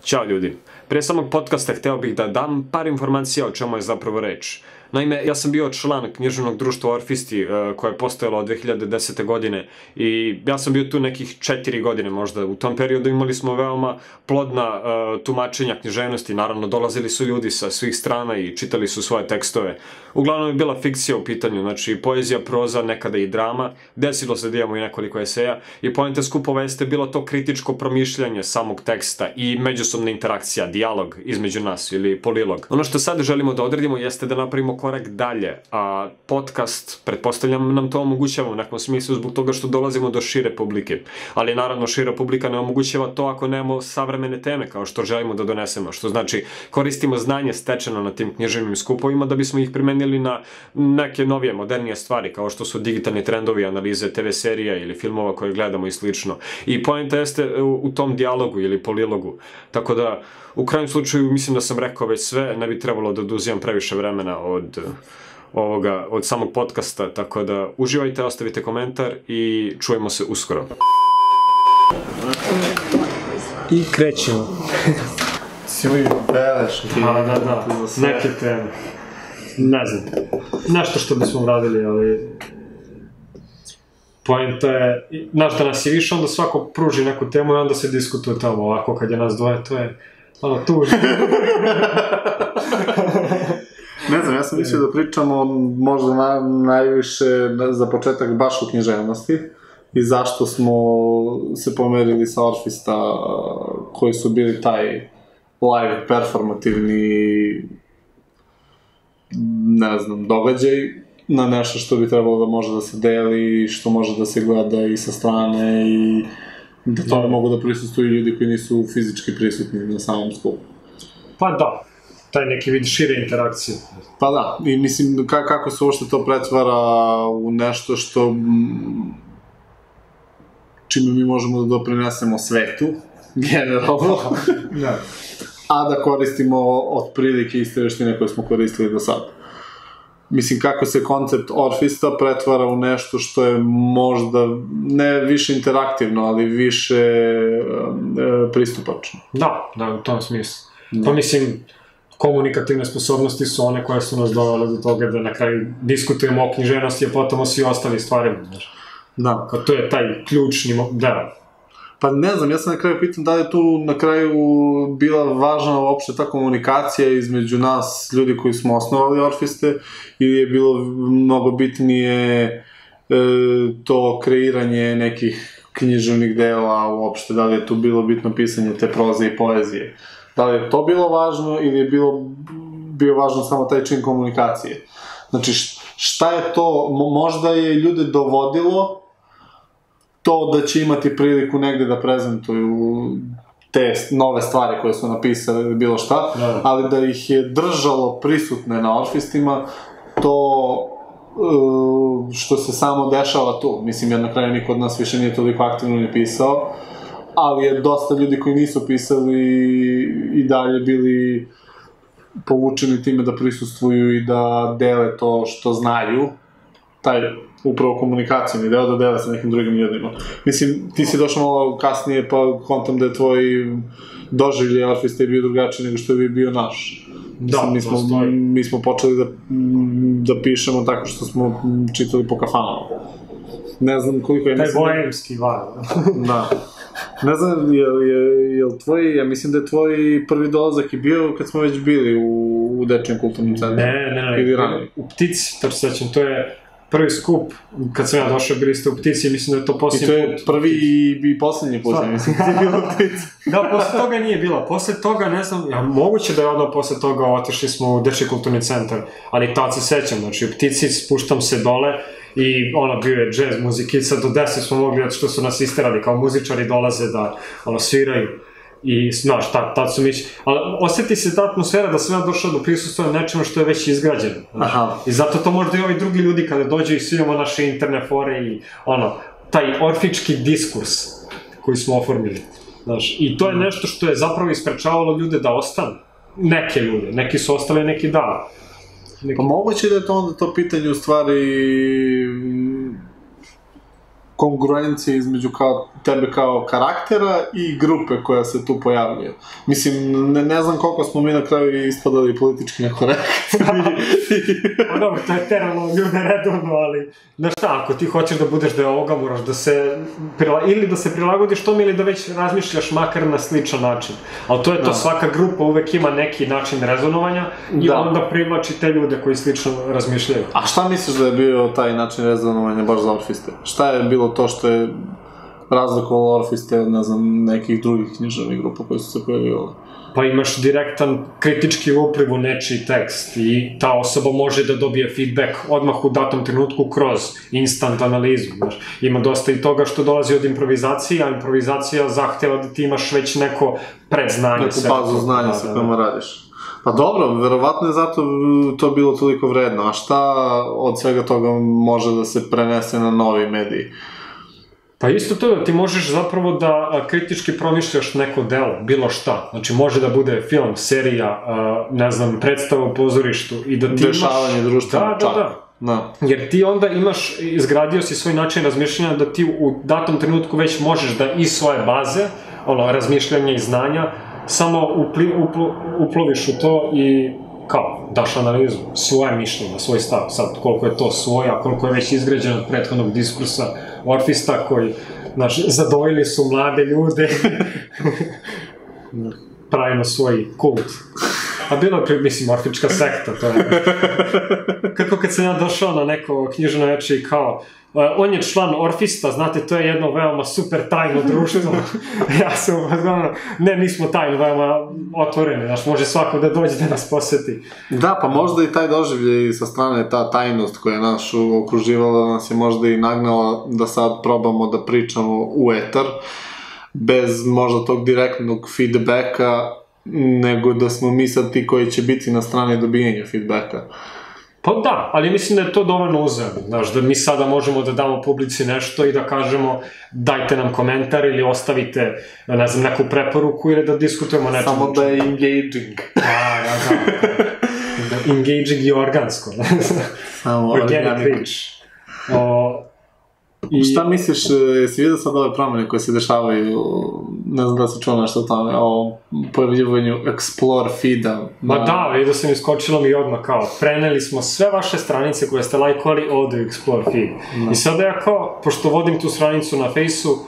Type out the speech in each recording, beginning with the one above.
Ćao ljudi. Prije samog podcasta hteo bih da dam par informacija o čemu je zapravo reč. Naime, ja sam bio član književnog društva Orfisti koje je postojalo od 2010. godine i ja sam bio tu nekih 4 godine možda. U tom periodu imali smo veoma plodna tumačenja književnosti, naravno dolazili su ljudi sa svih strana i čitali su svoje tekstove. Uglavnom je bila fikcija u pitanju, znači poezija, proza, nekada i drama, desilo se da imamo i nekoliko eseja i poenta skupova jeste bilo to kritičko promišljanje samog teksta i međusobna interakcija, dijalog između nas ili polilog. Ono što sad želimo da odredimo jeste da napravimo korak dalje, a podcast, pretpostavljam, nam to omogućava u nekom smislu zbog toga što dolazimo do šire publike. Ali naravno šira publika ne omogućava to ako nemamo savremene teme kao što želimo da donesemo, što znači koristimo znanje stečeno na tim književnim skupovima da bismo ih primenili na neke novije, modernije stvari kao što su digitalni trendovi, analize TV serija ili filmova koje gledamo i slično. I poenta jeste u tom dijalogu ili polilogu. Tako da, u krajnjem slučaju, mislim da sam rekao već sve, ne bi trebalo da oduzimam previše vremena od samog podcasta, tako da uživajte, ostavite komentar i čujemo se uskoro. I krećemo. Si li beleš ti? Da, neke teme. Ne znam, nešto što bismo uradili, ali poenta je, znaš da nas je više, onda svako pruži neku temu i onda se diskutuje tamo, ovako kad je nas dvoje, to je ono tužno. Ne znam, ja sam mislio da pričamo možda najviše za početak baš o književnosti i zašto smo se pomerili sa Orfista koji su bili taj live performativni ne znam, događaj na nešto što bi trebalo da može da se deli, što može da se gleda i sa strane i da to ne mogu da prisustuju ljudi koji nisu fizički prisutni na samom skupu. Pa da, taj neki vid šire interakcije. Pa da, i mislim kako se uopšte to pretvara u nešto što čime mi možemo da doprinesemo svetu, generalno, a da koristimo otprilike iste veštine koje smo koristili do sada. Mislim, kako se koncept Orfista pretvara u nešto što je možda ne više interaktivno, ali više pristupačno. Da, u tom smislu. Pa mislim, komunikativne sposobnosti su one koje su nas dovele do toga da na kraju diskutujemo o književnosti, a potom o svi ostali stvarima. Da. To je taj ključni deo. Pa ne znam, ja sam na kraju pitan da li je tu na kraju bila važna uopšte ta komunikacija između nas, ljudi koji smo osnovali Orfiste, ili je bilo mnogo bitnije to kreiranje nekih književnih dela uopšte, da li je tu bilo bitno pisanje te proze i poezije. Da li je to bilo važno ili je bio važno samo taj čin komunikacije. Znači, šta je to, možda je ljude dovodilo to da će imati priliku negde da prezentuju te nove stvari koje su napisali ili bilo šta, ali da ih je držalo prisutne na Orfistima, to što se samo dešava tu. Mislim, jer na kraju niko od nas više nije toliko aktivno ni pisao, ali je dosta ljudi koji nisu pisali i dalje bili povučeni time da prisustvuju i da dele to što znaju, taj upravo komunikacijni deo da dele sa nekim drugim ljudima. Mislim, ti si došao malo kasnije pa kontam da je tvoj doživljaj Orfista je bio drugačiji nego što je bio naš. Da, mi smo počeli da pišemo tako što smo čitali po kafanama. Ne znam koliko je... Taj bohemski val. Da. Ne znam, je tvoj, ja mislim da je tvoj prvi dolazak i bio kad smo već bili u Dečijem kulturnom centru. Ne, u Ptici, to se sećam, to je prvi skup, kad sam ja došao, bili ste u Ptici i mislim da je to posljednji put. I to je prvi i posljednji put, ja mislim da je bilo u Ptici. Da, posle toga nije bilo, posle toga, ne znam, moguće da je odmah posle toga otišli smo u Dečiji kulturni centar, ali tad se sećam, znači u Ptici spuštam se dole i bio je džez muzikica, do 10 smo mogli, što su nas isterali, kao muzičari dolaze da sviraju. I, znaš, tad su mići, ali osjeti se ta atmosfera da sam ja došao do prisustva nečemu što je već izgrađeno. I zato to možda i ovi drugi ljudi kada dođu i svi imamo naše interne fore i taj orfički diskurs koji smo oformili. I to je nešto što je zapravo isprečavalo ljude da ostanu. Neke ljude, neki su ostali, neki da. Pa moguće da je to onda to pitanje u stvari kongruencije između kao tebe kao karaktera i grupe koja se tu pojavljuje. Mislim, ne znam koliko smo mi na kraju ispadali politički nekorektni. Dobro, to je teralo ljude redovno, ali znaš šta, ako ti hoćeš da budeš deo ovoga, moraš da se ili da se prilagodiš tom ili da već razmišljaš makar na sličan način. Ali to je to, svaka grupa uvek ima neki način rezonovanja i onda privlači te ljude koji slično razmišljaju. A šta misliš da je bio taj način rezonovanja baš za Orfiste? Šta je bilo to što je razlikovalo Orfiste od, ne znam, nekih drugih književnih grupa koji su se pojavljivali? Pa imaš direktan kritički upliv u nečiji tekst i ta osoba može da dobije feedback odmah u datom trenutku kroz instant analizu. Ima dosta i toga što dolazi od improvizacije, a improvizacija zahteva da ti imaš već neko predznanje. Neku bazu znanja sa kojima radiš. Pa dobro, verovatno je zato to bilo toliko vredno. A šta od svega toga može da se prenese na novi mediji? Pa isto to da ti možeš zapravo da kritički promišljaš neko delo, bilo šta. Znači može da bude film, serija, ne znam, predstava u pozorištu i da ti imaš... Dešavanje društveno čak. Da. Jer ti onda imaš, izgradio si svoj način razmišljanja da ti u datom trenutku već možeš da iz svoje baze, razmišljanja i znanja, samo uploviš u to i kao, daš analizu, svoje mišljenje, svoj stav, sad koliko je to svoja, koliko je već izgrađeno od prethodnog diskursa Orfista koji, zadovoljili su mlade ljude, pravimo svoj kult. A bilo je, mislim, orfička sekta, to je. Kako kad sam ja došao na neko knjižno veče i kao, on je član Orfista, znate, to je jedno veoma super tajno društvo. Ja sam, ne, nismo tajno, veoma otvoreni, može svako da dođe da nas poseti. Da, pa možda i taj doživljaj sa strane, ta tajnost koja je nas okruživala, nas je možda i nagnala da sad probamo da pričamo u etar, bez možda tog direktnog feedbacka, nego da smo mi sad ti koji će biti na strani dobijenja feedbacka. Pa da, ali mislim da je to dovoljno uzajamno, znaš, da mi sada možemo da damo publici nešto i da kažemo dajte nam komentar ili ostavite, ne znam, neku preporuku ili da diskutujemo nečemu. Samo da je engaging. Da, engaging i organsko. Samo organic. Šta misliš, jesi vidio sad ove promene koje se dešavaju, ne znam da si čuo nešto o tome, o pojavljivanju Explore feeda? Ma da, vidio sam iskočilo mi odmah kao, preneli smo sve vaše stranice koje ste lajkovali ovde u Explore feed. I sada ja kao, pošto vodim tu stranicu na Fejsu,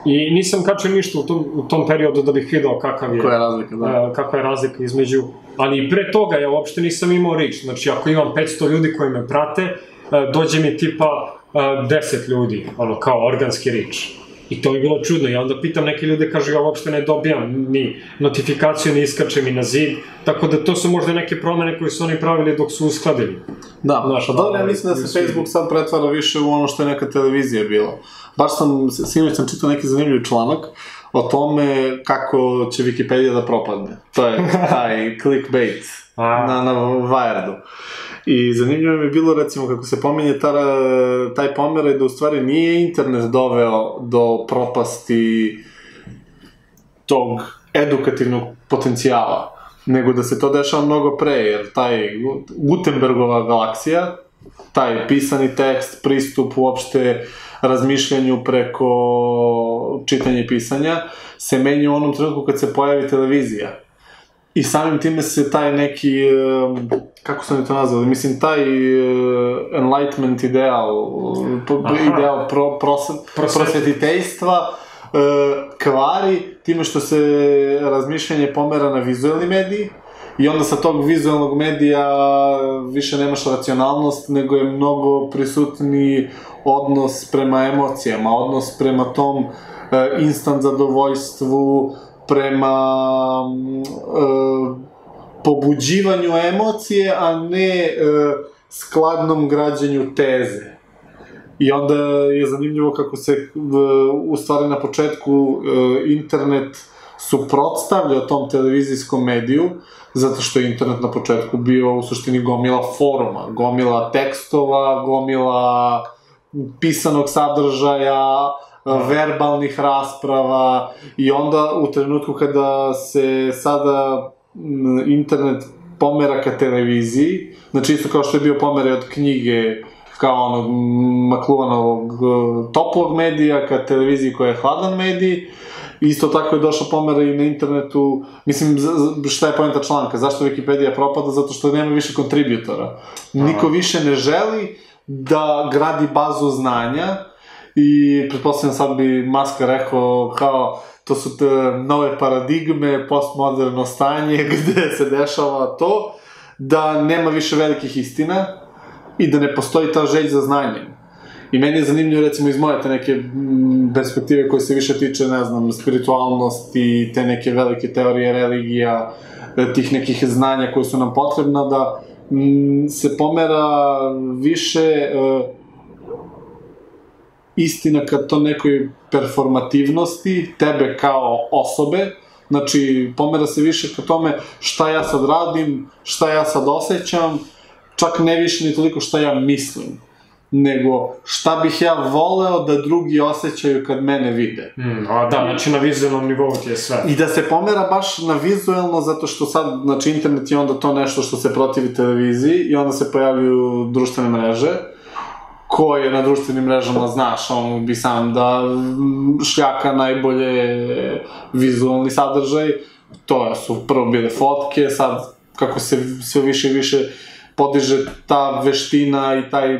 i nisam kačio ništa u tom periodu da bih vidio kakva je razlika između, ali i pre toga ja uopšte nisam imao reach, znači ako imam 500 ljudi koji me prate, dođe mi tipa 10 ljudi, kao organski reach. I to je bilo čudno, ja onda pitam neke ljude, kažu ja uopšte ne dobijam ni notifikaciju, ni iskače mi na zid, tako da to su možda neke promene koje su oni pravili dok su uskladili. Da, pa dobro, ja mislim da se Facebook sad pretvara više u ono što je neka televizija bila. Baš sinoć sam čitao neki zanimljiv članak o tome kako će Wikipedia da propadne. To je taj clickbait na Wiredu. I zanimljivo mi je bilo, recimo, kako se pominje taj pomeraj da u stvari nije internet doveo do propasti tog edukativnog potencijala, nego da se to dešava mnogo pre, jer taj Gutenbergova galaksija, taj pisani tekst, pristup uopšte razmišljanju preko čitanja i pisanja, se menja u onom trenutku kad se pojavi televizija. I samim time se taj neki, kako su oni to nazvali, mislim, taj enlightenment ideal prosvetiteljstva kvari time što se razmišljanje pomera na vizuelni mediji i onda sa tog vizuelnog medija više nemaš racionalnost, nego je mnogo prisutniji odnos prema emocijama, odnos prema tom instant zadovoljstvu, prema pobuđivanju emocije, a ne skladnom građenju teze. I onda je zanimljivo kako se u stvari na početku internet suprotstavlja tom televizijskom mediju, zato što je internet na početku bio u suštini gomila foruma, gomila tekstova, gomila pisanog sadržaja, verbalnih rasprava i onda u trenutku kada se sada internet pomera ka televiziji, znači isto kao što je bio pomeraj od knjige kao onog Makluanovog toplog medija ka televiziji koja je hladan medij. Isto tako je došla pomera i na internetu, mislim, šta je poenta članka, zašto Wikipedia propada? Zato što nema više kontributora. Niko više ne želi da gradi bazu znanja i pretpostavljam sad bi Musk rekao kao to su te nove paradigme, postmoderno stanje gde se dešava to, da nema više velikih istina i da ne postoji ta želj za znanjem. I meni je zanimljivo, recimo, iz moje te neke perspektive koje se više tiče, ne znam, spiritualnosti, te neke velike teorije religija, tih nekih znanja koje su nam potrebna, da se pomera više istina ka to nekoj performativnosti, tebe kao osobe, znači, pomera se više ka tome šta ja sad radim, šta ja sad osjećam, čak ne više ni toliko šta ja mislim, nego šta bih ja voleo da drugi osjećaju kad mene vide. Da, znači na vizualnom nivou ti je sve. I da se pomera baš na vizualno, zato što sad, znači, internet je onda to nešto što se protivi televiziji i onda se pojavljuju društvene mreže, koje na društvenim mrežama, znaš, on bi sam da šljaka najbolje vizualni sadržaj, to su prvo bile fotke, sad kako se sve više i više podiže ta veština i taj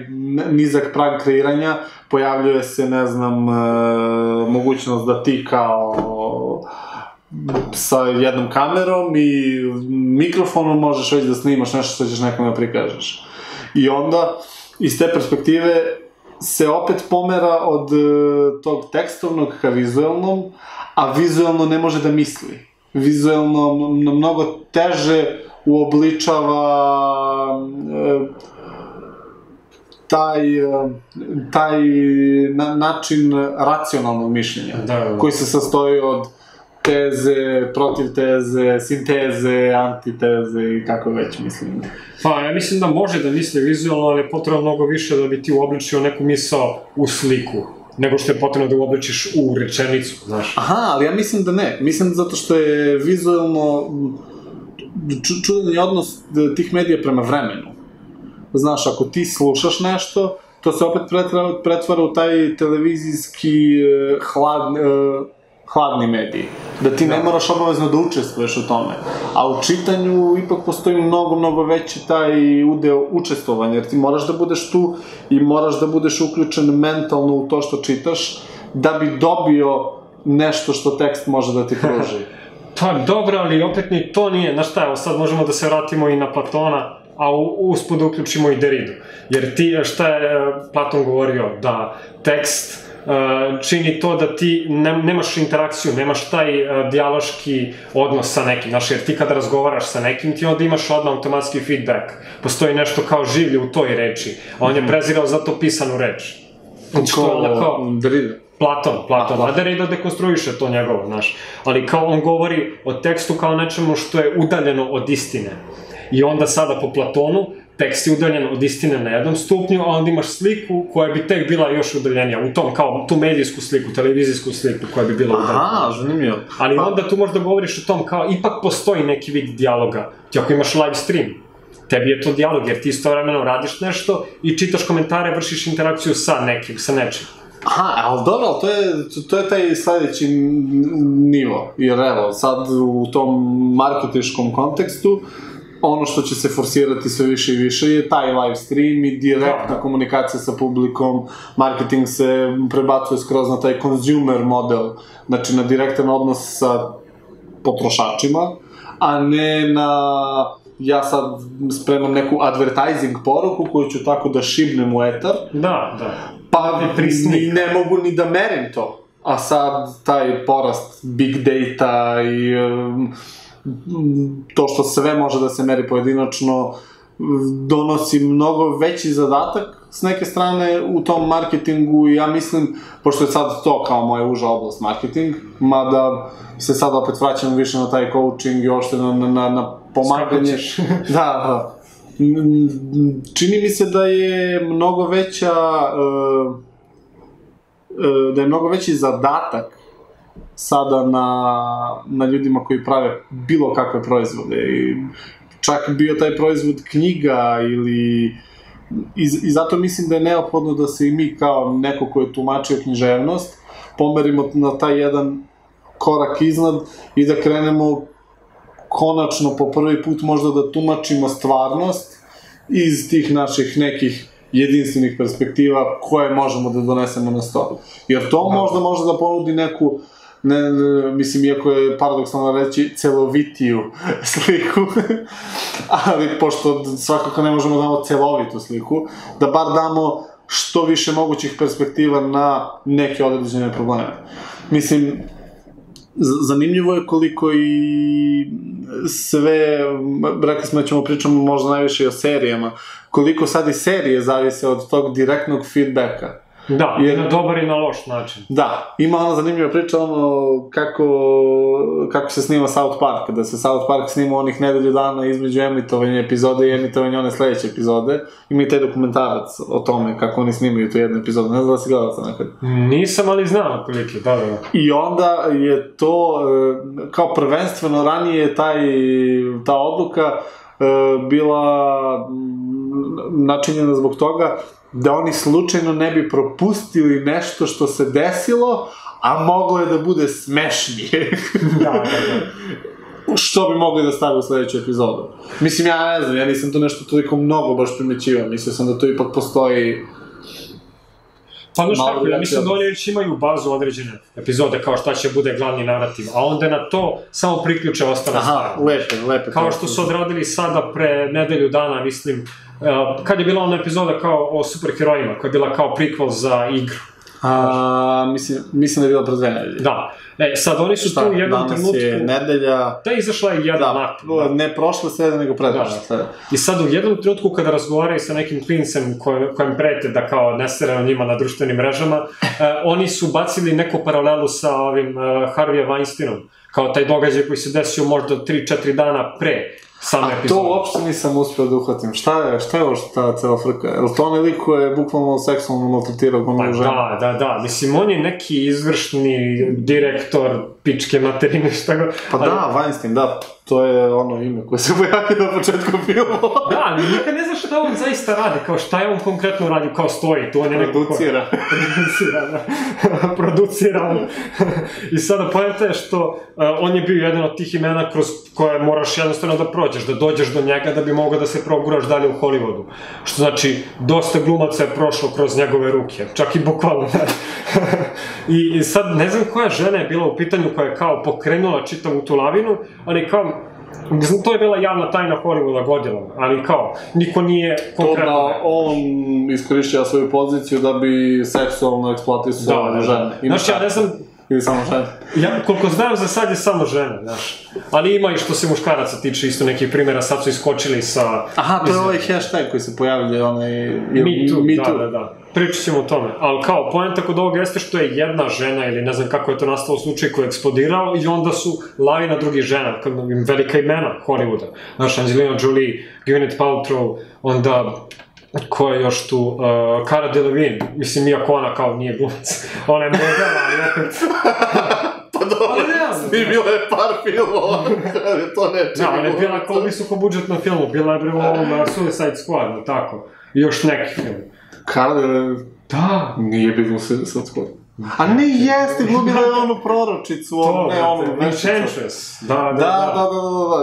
nizak prag kreiranja, pojavljuje se, ne znam, mogućnost da ti kao sa jednom kamerom i mikrofonom možeš već da snimaš nešto što ćeš nekome prikažeš. I onda, iz te perspektive, se opet pomera od tog tekstovnog ka vizualnom, a vizualno ne može da misli. Vizualno mnogo teže uobličava taj način racionalnog mišljenja, koji se sastoji od teze, protivteze, sinteze, antiteze i kako već, mislim. Pa, ja mislim da može da misli vizualno, ali je potrebno mnogo više da bi ti uobličio neku misao u sliku, nego što je potrebno da uobličiš u rečenicu, znaš. Aha, ali ja mislim da ne. Mislim zato što je vizualno čudan je odnos tih medija prema vremenu. Znaš, ako ti slušaš nešto, to se opet pretvara u taj televizijski hladni medij. Da ti ne moraš obavezno da učestvuješ u tome. A u čitanju ipak postoji mnogo veći taj udeo učestvovanja, jer ti moraš da budeš tu i moraš da budeš uključen mentalno u to što čitaš, da bi dobio nešto što tekst može da ti pruži. Pa dobro, ali opet ni to nije, znaš šta, evo sad možemo da se vratimo i na Platona, a uspod da uključimo i Deridu. Jer ti, šta je Platon govorio, da tekst čini to da ti nemaš interakciju, nemaš taj dijaloški odnos sa nekim, znaš, jer ti kada razgovaraš sa nekim, ti onda imaš odmah automatski feedback. Postoji nešto kao življe u toj reči, a on je prezirao za to pisanu reč. Ko Derida? Platon, a Derida dekonstruiše to njegovo, znaš. Ali kao on govori o tekstu kao nečemu što je udaljeno od istine. I onda sada po Platonu, tekst je udaljen od istine na jednom stupnju, a onda imaš sliku koja bi tek bila još udaljenija, u tom, kao tu medijsku sliku, televizijsku sliku koja bi bila udaljena. Aha, zanimljivo. Ali onda tu možda govoriš o tom kao, ipak postoji neki vid dijaloga. Ti ako imaš live stream, tebi je to dijalog, jer ti istovremeno radiš nešto i čitaš komentare, vršiš interakciju sa nekim, sa nečim. Aha, ali dobro, ali to je taj sledeći nivo, jer evo, sad u tom marketiškom kontekstu, ono što će se forsirati sve više i više je taj live stream i direktna komunikacija sa publikom, marketing se prebacuje skroz na taj consumer model, znači na direktan odnos sa potrošačima, a ne na ja sad spremam neku advertising poruku koju ću tako da šibnem u etar. Da. Pa ne mogu ni da merim to. A sad taj porast big data i to što sve može da se meri pojedinačno donosi mnogo veći zadatak s neke strane u tom marketingu i ja mislim, pošto je sad to kao moja uža oblast marketing, mada se sad opet vraćam više na taj coaching i uopšte na pomaganje. Da. Čini mi se da je mnogo veći zadatak sada na ljudima koji prave bilo kakve proizvode. I čak bio taj proizvod knjiga ili I zato mislim da je neophodno da se i mi kao neko ko je tumačio književnost pomerimo na taj jedan korak iznad i da krenemo konačno po prvi put možda da tumačimo stvarnost iz tih naših nekih jedinstvenih perspektiva koje možemo da donesemo na stol. Jer to možda može da ponudi neku, mislim, iako je paradoksalno reći, celovitiju sliku, ali pošto svakako ne možemo da damo celovitu sliku, da bar damo što više mogućih perspektiva na neke određene probleme. Mislim, zanimljivo je koliko i sve, rekli smo da ćemo pričamo možda najviše i o serijama, koliko sad i serije zavise od tog direktnog feedbacka. Da, na dobar i na loš način. Da, ima ona zanimljiva priča kako se snima South Park, da se South Park snima onih nedelju dana između emitovanja epizode i emitovanja one sledeće epizode. Ima i taj dokumentarac o tome kako oni snimaju tu jednu epizodu, ne znam da si gledao sam nekad. Nisam, ali znam otprilike, da. I onda je to, kao prvenstveno ranije ta odluka bila načinjena zbog toga da oni slučajno ne bi propustili nešto što se desilo, a moglo je da bude smešnije. Da. Što bi mogli da stavi u sledeću epizodu. Mislim, ja ne znam, ja nisam to nešto toliko mnogo baš primećivao, mislio sam da to ipak postoji... Pa znaš kako, ja mislim da oni već imaju bazu određene epizode, kao šta će bude glavni narativ, a onda na to samo priključe ostale stvari. Aha, lepe. Kao što su odradili sada pre nedelju dana, mislim, kad je bila ona epizoda kao o superherojima, koja je bila kao prequel za igru. Mislim da je bila pre 2 nedelje. Da. Sad oni su tu u jednom trenutku... Danas je nedelja... Da, izašla je jedan nakon. Ne prošle srede, nego predprošle srede. I sad u jednom trenutku kada razgovaraju sa nekim klincem kojem prete da kao ne sere o njima na društvenim mrežama, oni su bacili neku paralelu sa ovim Harvey Weinsteinom, kao taj događaj koji se desio možda 3-4 dana pre same epizode. A to uopšte nisam uspio da uhvatim. Šta je ovo ta cela frka? Je li to onaj lik koji je bukvalno seksualno maltretirao gomilu žena? Da. Mislim, on je neki izvršni direktor pičke materine, šta ga... Pa da, Weinstein, da. To je ono ime koje se pojavio na početku filmu. Da, ali nikad ne znaš šta on zaista radi, kao šta je on konkretno radi, kao stoji, tu on je neko... Producira, da. Producira on. I sada poenta je što on je bio jedan od tih imena kroz koje moraš jednostavno da prođeš, da dođeš do njega da bi mogao da se proguraš dalje u Hollywoodu. Što znači, dosta glumaca je prošlo kroz njegove ruke, čak i bukvalno. I sad, ne znam koja žena je bila u pitanju koja je kao pokrenula čitavu tu lavinu, ali kao, to je bila javna tajna Hollywooda godinama, ali kao, niko nije konkretno... To da on iskorišćava svoju poziciju da bi seksualno eksploatisao žene. Znaš, ja ne znam... Ili samo žene? Ja, koliko znam, za sad je samo žene, znaš. Ali ima i što se muškaraca tiče isto nekih primjera, sad su iskočili sa... Aha, to je ovaj hashtag koji se pojavlja, onaj... Me too, da. Pričat ćemo o tome. Ali kao, poenta kod ovoga jeste što je jedna žena, ili ne znam kako je to nastalo slučaj, koji je eksplodirao i onda su lavina drugih žena, velika imena Hollywooda. Znaš, Angelina Jolie, Gwyneth Paltrow, onda... Ko je još tu? Cara Delevingne. Mislim, iako ona kao nije glumac. Ona je modela, ali opet... Pa dobro, snimila je par filmova, kada to ne čini. Da, ona je bila kao visokobudžetna filmu. Bila je u ovom Suicide Squad, tako. I još neki film. Cara Delevingne? Da. Nije bilo u Suicide Squad. A ne jeste, glumila je onu proročicu, ne onu vešicu. Enchantress. Da.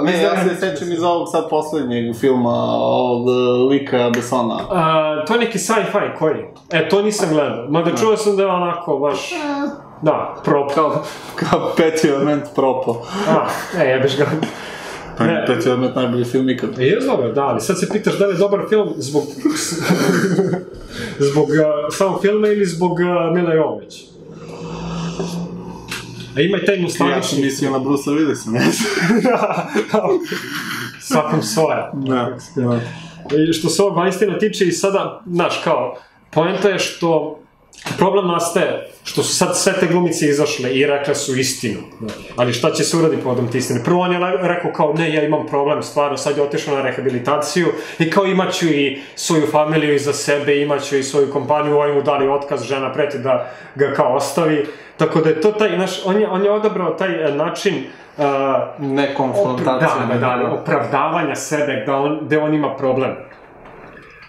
Ne, ja se sećam iz ovog sad poslednjeg filma, ovog lika Bessona. To je neki sci-fi, koji? To nisam gledao. Mada čuo sam da je onako baš... Da, propo. Kao peti element propo. Jebeš ga. Peti element najbolji film ikad. Je dobro, da, ali sad se pitaš da li je dobar film zbog... zbog samog filma ili zbog Mila Jovovich. A ima i taj nostalgični... Ja sam mislio na Bruce Willisa, ne znam. Svakom svoja. Da. I što se ovog Weinsteina tiče i sada, znaš, kao, poenta je što problem nastaje što su sad sve te glumice izašle i rekle su istinu. Ali šta će se uraditi povodom te istine? Prvo on je rekao kao, ne, ja imam problem, stvarno, sad je otišao na rehabilitaciju i kao imaću i svoju familiju iza sebe, imaću i svoju kompaniju, ovaj mu dali otkaz, žena preti da ga kao ostavi. Tako da je to taj, znaš, on je odabrao taj način nekonfrontacije. Da, opravdavanja sebe, gde on ima problem.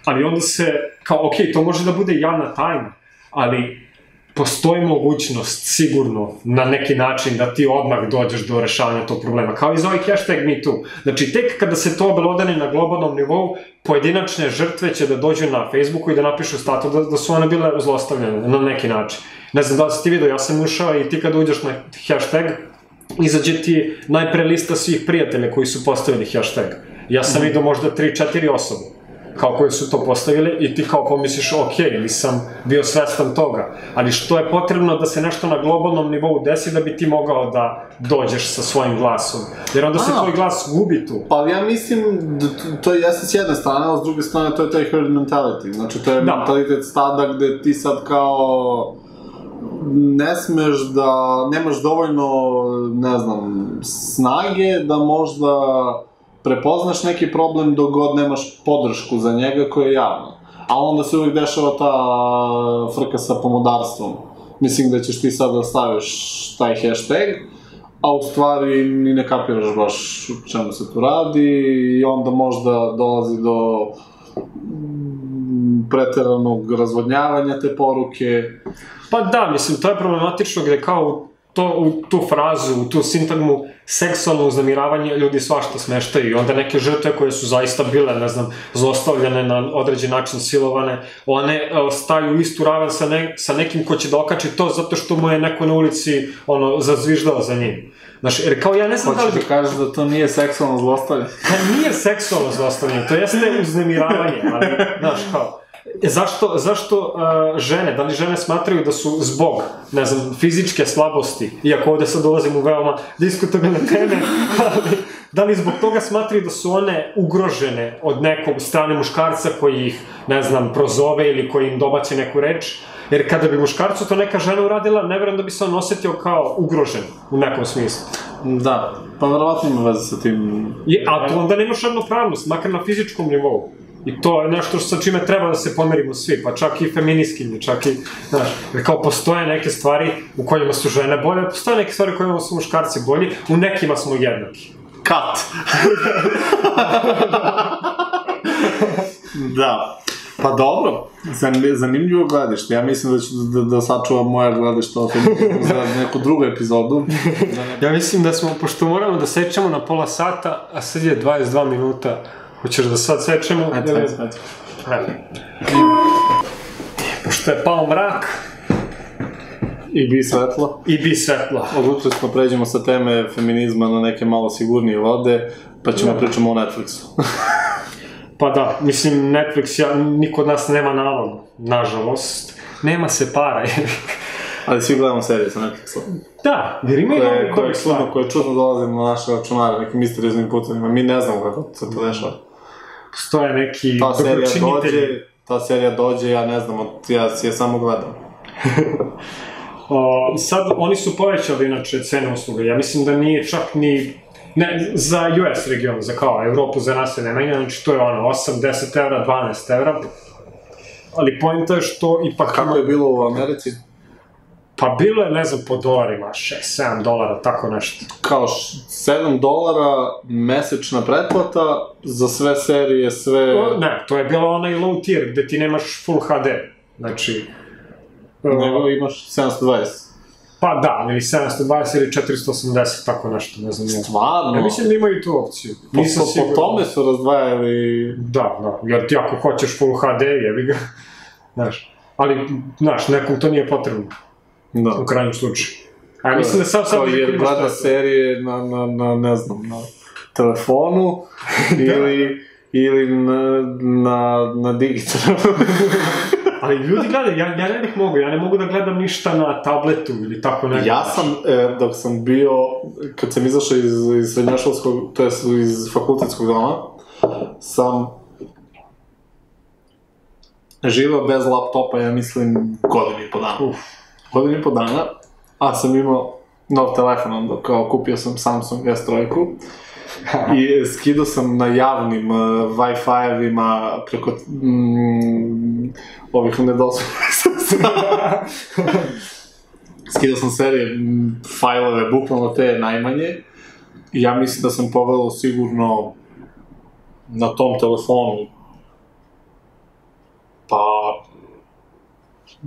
ali onda se, kao, okej, to može da bude javna tajna, ali postoji mogućnost, sigurno, na neki način da ti odmah dođeš do rešavanja tog problema. Kao i za ovaj hashtag MeToo. Znači, tek kada se to obelodani na globalnom nivou, pojedinačne žrtve će da dođu na Facebooku i da napišu status da su one bile zlostavljene na neki način. Ne znam da li si ti vidio, ja sam ušao i ti kada uđeš na hashtag, izađe ti najpre lista svih prijatelja koji su postavili hashtag. Ja sam vidio možda 3-4 osobe kao koje su to postavili i ti kao pomisliš, ok, nisam bio svestan toga, ali što je potrebno da se nešto na globalnom nivou desi da bi ti mogao da dođeš sa svojim glasom, jer onda se tvoj glas gubi tu. Pa ja mislim da to jeste s jedne strane, a s druge strane to je taj herd mentality, znači to je mentalitet stada gde ti sad kao ne smeš da, nemaš dovoljno, ne znam, snage da možda prepoznaš neki problem dok god nemaš podršku za njega koja je javna. A onda se uvijek dešava ta frka sa pomodarstvom. Mislim da ćeš ti sad da staviš taj hashtag, a u stvari ni ne kapiraš baš čemu se tu radi i onda možda dolazi do preteranog razvodnjavanja te poruke. Pa da, mislim, to je problematično gde kao u tu frazu, u tu sintagmu seksualno uznemiravanje ljudi svašta smeštaju i onda neke žrtve koje su zaista bile, ne znam, zlostavljane na određen način, silovane, one staju u istu ravan sa nekim ko će da okači to zato što mu je neko na ulici, zazviždao za njim. Znaš, jer kao ja ne znam da li... Hoćeš da kažeš da to nije seksualno zlostavljanje? Pa nije seksualno zlostavljanje, to jeste uznemiravanje, ali, znaš, kao... Zašto žene, da li žene smatraju da su zbog, ne znam, fizičke slabosti, iako ovde sad dolazim u veoma diskutabilne teme, ali da li zbog toga smatraju da su one ugrožene od nekog strane muškarca koji ih, ne znam, prozove ili koji im dobaci neku reč, jer kada bi muškarcu to neka žena uradila, ne verujem da bi se on osetio kao ugrožen u nekom smislu. Da, pa verovatno ima veze sa tim... A to onda nemaš ravnopravnost, makar na fizičkom nivou. I to je nešto sa čime treba da se pomerimo svi, pa čak i feminiskinje, čak i, znaš, jer kao postoje neke stvari u kojima su žene bolje, postoje neke stvari u kojima su muškarci bolji, u nekima smo jednaki. Kat! Da. Pa dobro, zanimljivo gledište. Ja mislim da ću da sačuvam moje gledište za neku drugu epizodu. Ja mislim da smo, pošto moramo da sečemo na pola sata, a sad je 22 minuta, hoćeš da sad sečemo? Ajde. Pošto je pao mrak... I bi svetlo. Odlučili smo pređemo sa teme feminizma na neke malo sigurnije vode, pa ćemo pričamo o Netflixu. Pa da, mislim, Netflix, niko od nas nema nalog, nažalost. Nema se para, Ali svi gledamo serije sa Netflixom. Da, jer imaju koje čudno dolaze na naše računare, nekim misterioznim putovima. Mi ne znamo kako se to dešava. Postoje neki dobročinitelji. Ta serija dođe, ja ne znam, ja si je samo gledam. Sad, oni su povećali, inače, cene usluga. Ja mislim da nije čak ni... Ne, za US region, za kao Evropu, za nas se ne menja, znači to je 8-10 evra, 12 evra. Ali pojenta je što ipak... Kako je bilo u Americi? Pa bilo je, ne znam, po dolarima, $6-7, tako nešto. Kao $7 mesečna pretplata za sve serije, sve... Ne, to je bilo onaj low tier, gde ti nemaš full HD, znači... Nego imaš 720. Pa da, ili 720 ili 480, tako nešto, ne znam. Stvarno? Ja mislim da imaju tu opciju. Po tome su razdvajali... Da, jer ti ako hoćeš full HD, jebi ga, znaš. Ali, znaš, nekom to nije potrebno. Da. U krajnjem slučaju. A ja mislim da sad... Jer gleda serije na, ne znam, na telefonu ili na digitalnu. Ali ljudi gledaju, ja ne bih mogu, ja ne mogu da gledam ništa na tabletu ili tako nekako. Ja sam, dok sam bio, kad sam izašao iz srednjoškolskog, to je iz fakultetskog doma, sam živao bez laptopa, ja mislim, godinu i po dana, a sam imao nov telefon onda, kao kupio sam Samsung S3 i skidao sam na javnim Wi-Fi-evima preko ovih nedozvoljenih skidao sam serije, fajlove, bukvalno te najmanje i ja mislim da sam pogledao sigurno na tom telefonu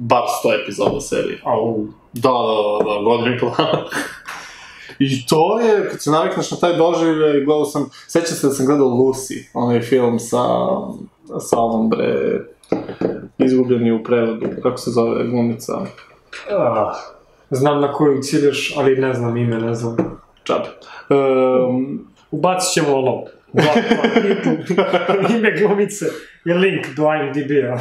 bar 100 epizoda serije. Da, godinu i plana. I to je, kad se navikneš na taj doživljaj, gledao sam, sećam se da sam gledao Lucy, onaj film sa ovom izgubljeni u prevodu, kako se zove glumica? Znam na koju ciljaš, ali ne znam ime, ne znam. Čabe. Ubacit ćemo ono. Ime glumice je link do IMDb-a.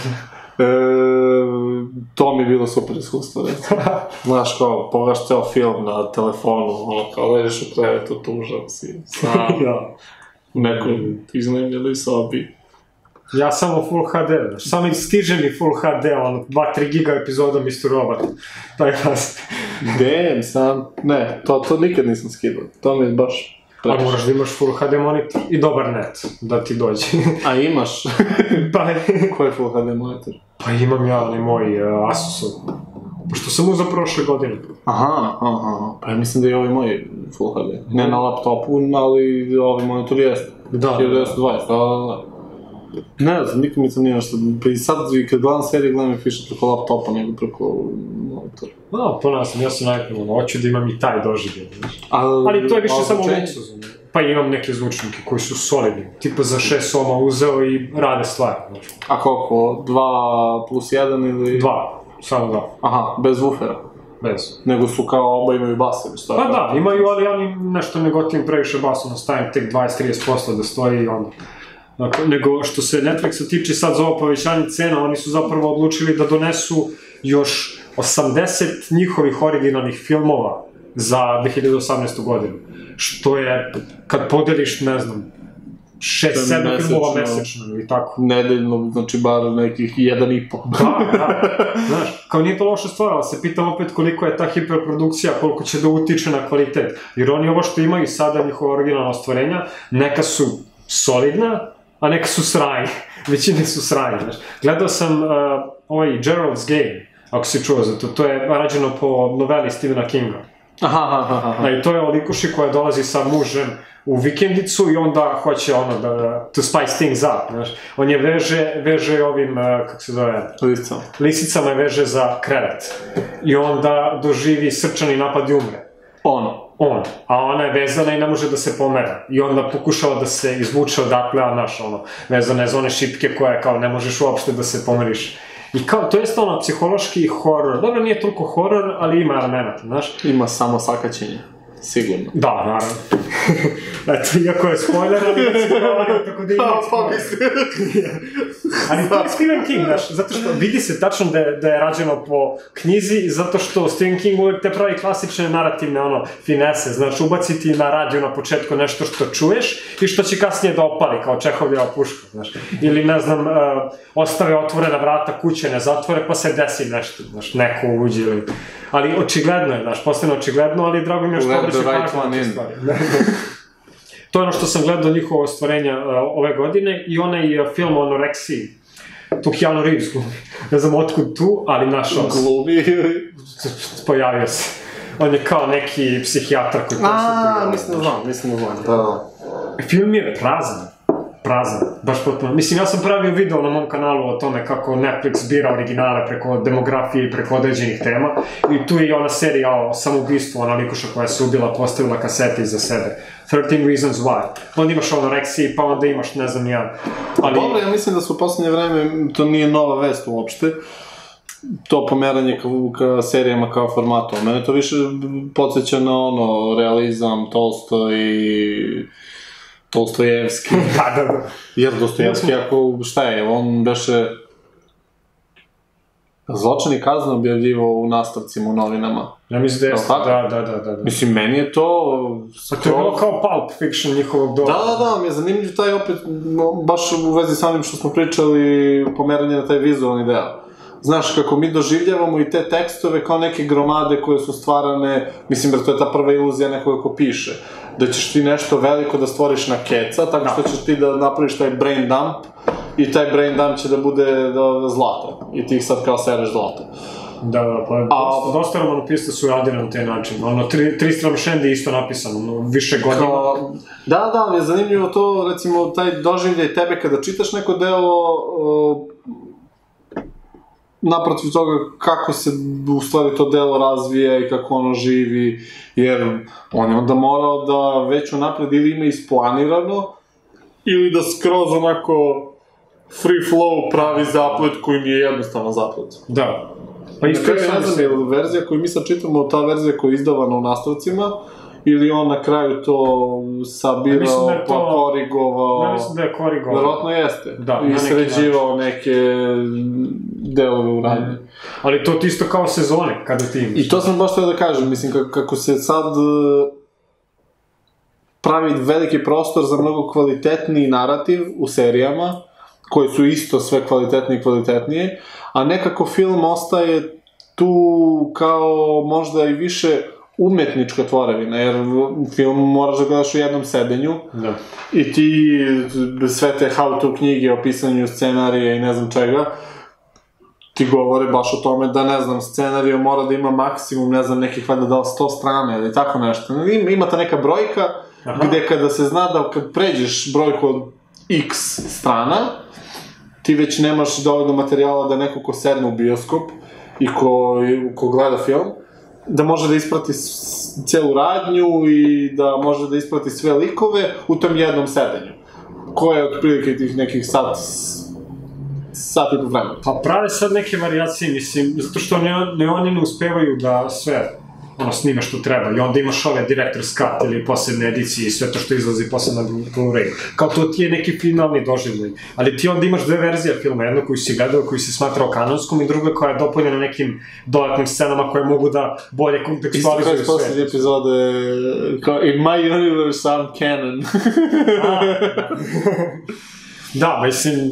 To mi je bilo super iskustvo, recimo. Znaš, kao, pogledaš ceo film na telefonu, ono, kao, ležiš u krevetu, tužan si, sam, u nekoj iznajmljenoj sobi. Ja samo Full HD, samo stiže mi Full HD, ono, 2-3 giga epizoda Mr. Robot. Taj glas. Damn, sam, ne, to nikad nisam skidao, to mi je baš... A moraš da imaš Full HD monitor i dobar net, da ti dođe. A imaš? Pa koji je Full HD monitor? Pa imam ja, onaj moj Asusov. Pošto sam uzao prošle godine. Aha, pa ja mislim da je ovaj moj Full HD. Ne na laptopu, ali ovaj monitor jeste. Da. 1920, da. Ne znam, nikad mi to nije nešto. Pa i sad, kad gledam serije, gledam ih više preko laptopa nego preko monitora. No, ponavljam, ja sam najpravo, hoću da imam i taj doživljaj. Ali to je više samo luksuzno. Pa imam neke zvučnike koji su solidni. Tipa za 6 soma uzeo i rade stvari. A koliko? 2+1 ili... 2, samo 2. Aha, bez woofera? Bez. Nego su kao oba imaju basevi, šta? Pa da, imaju, ali ja nešto ne gotivim previše basu, stavim tek 20-30% da stoji i onda. Nego što se Netflixa tiče sad za ovo povećanje cena, oni su zapravo odlučili da donesu još 80 njihovih originalnih filmova za 2018. godinu. Što je, kad podeliš, ne znam, 6-7 filmova mesečno ili tako. Nedeljno, znači bar nekih 1,5. Da. Znaš, kao nije to loša stvar, ali se pitam opet koliko je ta hiperprodukcija, koliko će da utiče na kvalitet. Jer oni ovo što imaju sada, njihova originalna ostvarenja, neka su solidna, a neka su sranje. Većine su sranje, znaš. Gledao sam ovaj Gerald's Game, ako si čuo za to, to je rađeno po noveli Stephena Kinga. Aha. I to je o likuši koja dolazi sa mužem u vikendicu i onda hoće ono da to spice things up, znaš. On je veže ovim, kako se zove? Lisicama je veže za krevet. I onda doživi srčani napad i umre. On. A ona je vezana i ne može da se pomera. I onda pokušava da se izvuče odakle, a naš, ono, vezana je za one šipke koje kao ne možeš uopšte da se pomeriš. I kao, to je ono psihološki horor. Dobro, nije toliko horor, ali ima elemenata, znaš. Ima samo sakaćenje. Sigurno. Da, naravno. Eto, iako je spoiler, ali da se govorio tako da ima spoiler. Ali to je Stephen King, znaš, zato što vidi se tačno da je rađeno po knjizi, zato što Stephen King uvek te pravi klasične narativne, finese, znaš, ubaciti na radio na početku nešto što čuješ i što će kasnije da opali, kao Čehovljeva puška, znaš. Ili, ne znam, ostave otvorena vrata kuće, ne zatvore, pa se desi nešto, znaš, neko uđe ili... Ali očigledno je, znaš, postane očigledno, ali drago mi je što obriše pažnju na te stvari. To je ono što sam gledao njihovo ostvarenja ove godine i onaj film o anoreksiji. Tu Keanu Reeves glumi. Ne znam otkud tu, ali našao se. Glumi? Pojavio se. On je kao neki psihijatar koji konsultuje. Mislim da znam. Film je prazan, baš potpuno. Mislim, ja sam pravio video na mom kanalu o tome kako Netflix bira originale preko demografije i preko određenih tema i tu je i ona serija o samoubistvu, ona likuša koja se ubila, postavila kasete iza sebe. 13 Reasons Why. Onda imaš anoreksiji, pa onda imaš, ne znam ja. Dobro, ja mislim da su u poslednje vreme, to nije nova vest uopšte, to pomeranje ka serijama kao formatu. Mene to više podsjeća na realizam, Tolstojevski. Da. Jer Dostojevski, šta je, on beše zločin i kaznu objavljivo u nastavcima u novinama. Ja mislim da jeste, da. Mislim, meni je to... To je bilo kao Pulp Fiction njihovog doba. Da, mi je zanimljiv taj opet, baš u vezi sa onim što smo pričali, pomeranje na taj vizualni deo. Znaš, kako mi doživljavamo i te tekstove kao neke gromade koje su stvarane, mislim, jer to je ta prva iluzija nekoga ko piše, da ćeš ti nešto veliko da stvoriš na keca, tako što ćeš ti da napraviš taj brain dump i taj brain dump će da bude zlato i ti ih sad kao sereš zlato. Da, pa dosta romanopista su radili na taj način. Tristram Shandy je isto napisano, više godina. Da, mi je zanimljivo to, recimo, taj doživljaj tebe kada čitaš neko delo, naprotiv toga kako se u stvari to delo razvija i kako ono živi, jer on je onda morao da već unapred ili ima isplanirano, ili da skroz onako free flow pravi zaplet koji mi je jednostavan zaplet. Da. Pa isto je ne znam, je li verzija koju mi sad čitamo, ta verzija koja je izdavana u nastavcima, ili on na kraju to sabirao, pa korigovao... Ja mislim da je korigovao. Verovatno jeste. Da, i sređivao neke delove u radnji. Ali to isto kao sezone, kada ti imaš. I to sam baš htio da kažem, mislim, kako se sad pravi veliki prostor za mnogo kvalitetniji narativ u serijama, koji su isto sve kvalitetnije i kvalitetnije, a nekako film ostaje tu kao možda i više umetnička tvorevina, jer film moraš da gledaš u jednom sedenju i ti sve te how-to knjige o pisanju scenarija i ne znam čega ti govore baš o tome da, ne znam, scenariju mora da ima maksimum, ne znam, nekih valjda da 100 strana ili tako nešto. Ima ta neka brojka gde kada se zna da kad pređeš brojku od x strana, ti već nemaš dovoljno materijala da neko ko sedne u bioskop i ko gleda film, da može da isprati celu radnju i da može da isprati sve likove u tom jednom sedenju. Koje je otprilike tih nekih sat i po vremena. Pa prave sad neke variacije, mislim, zato što oni ne uspevaju da sve snime što treba i onda imaš ove director's cut ili posebne edicije i sve to što izlazi posebno na Blu-ray. Kao to ti je neki finalni doživljaj. Ali ti onda imaš dve verzije filma, jednu koju si gledao, koju si smatrao kanonskom i druga koja je dopunjena nekim dodatnim scenama koje mogu da bolje kontekstualizuju sve. Isto kao posljednje epizode, kao in my universe I'm canon. Da, mislim...